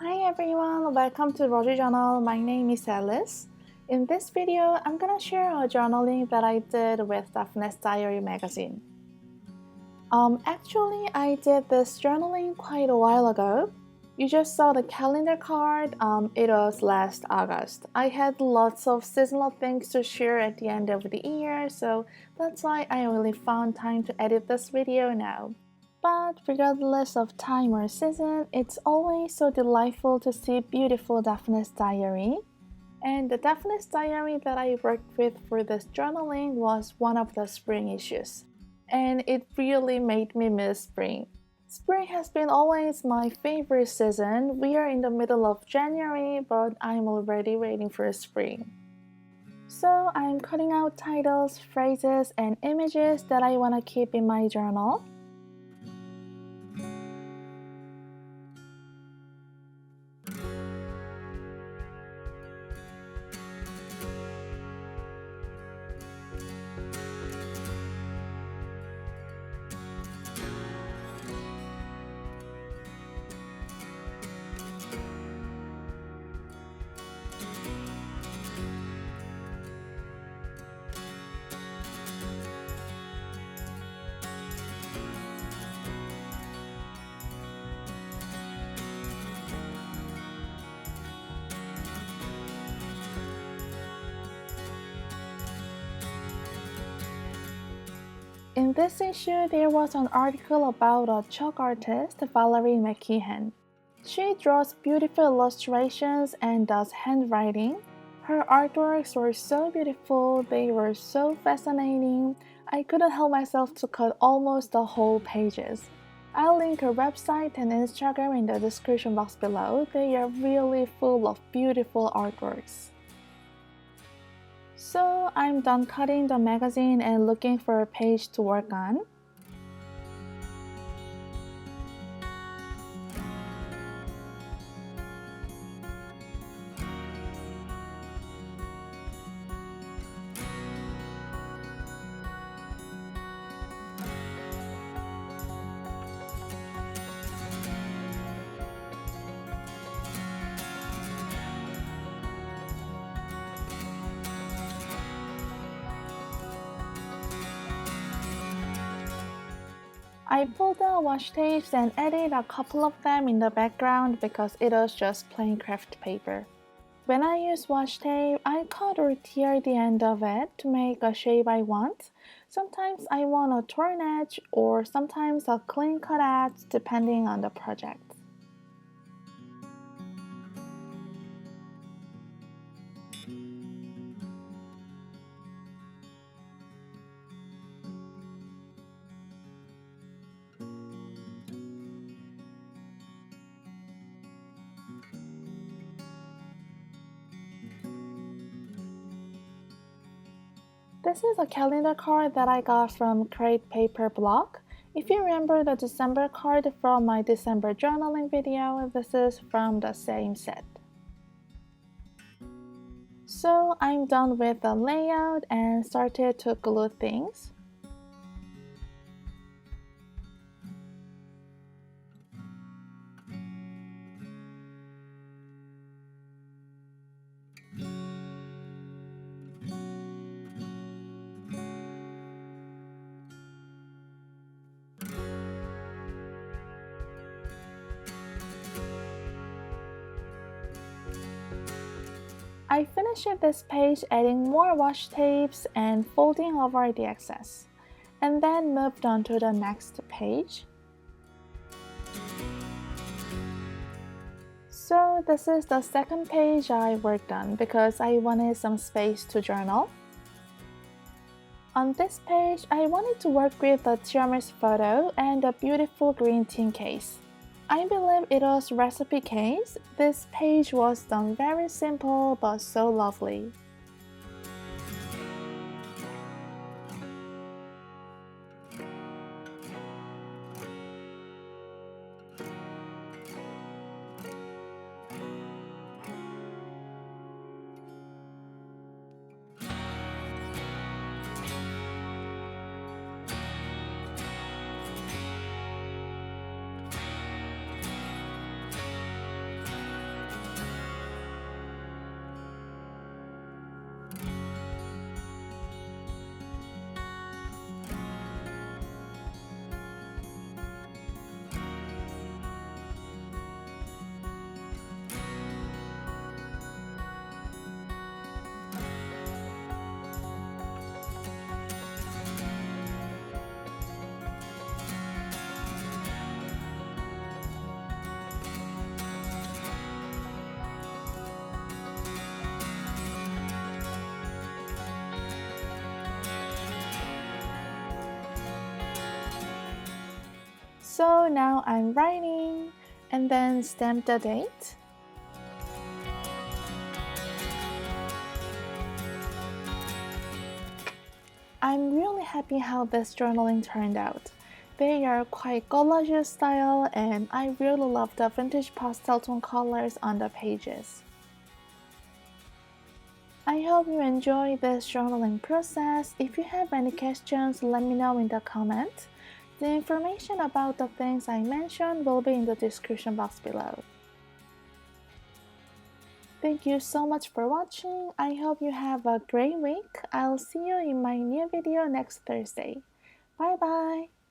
Hi everyone, welcome to Roger Journal. My name is Alice. In this video, I'm gonna share a journaling that I did with Daphne's Diary magazine. Actually, I did this journaling quite a while ago. You just saw the calendar card. It was last August. I had lots of seasonal things to share at the end of the year, so that's why I only found time to edit this video now. But regardless of time or season, it's always so delightful to see beautiful Daphne's diary. And the Daphne's diary that I worked with for this journaling was one of the spring issues. And it really made me miss spring. Spring has been always my favorite season. We are in the middle of January, but I'm already waiting for spring. So I'm cutting out titles, phrases, and images that I want to keep in my journal. In this issue, there was an article about a chalk artist, Valerie McKeehan. She draws beautiful illustrations and does handwriting. Her artworks were so beautiful, they were so fascinating. I couldn't help myself to cut almost the whole pages. I'll link her website and Instagram in the description box below. They are really full of beautiful artworks. So I'm done cutting the magazine and looking for a page to work on. I pulled out washi tapes and added a couple of them in the background because it was just plain craft paper. When I use washi tape, I cut or tear the end of it to make a shape I want. Sometimes I want a torn edge or sometimes a clean cut edge depending on the project. This is a calendar card that I got from Create Paper blog. If you remember the December card from my December journaling video, this is from the same set. So I'm done with the layout and started to glue things. I finished this page adding more washi tapes and folding over the excess, and then moved on to the next page. So this is the second page I worked on because I wanted some space to journal. On this page, I wanted to work with the tiramisu photo and a beautiful green tin case. I believe it was recipe case. This page was done very simple but so lovely. So now I'm writing and then stamp the date. I'm really happy how this journaling turned out. They are quite collageous style and I really love the vintage pastel tone colors on the pages. I hope you enjoy this journaling process. If you have any questions, let me know in the comments. The information about the things I mentioned will be in the description box below. Thank you so much for watching. I hope you have a great week. I'll see you in my new video next Thursday. Bye bye!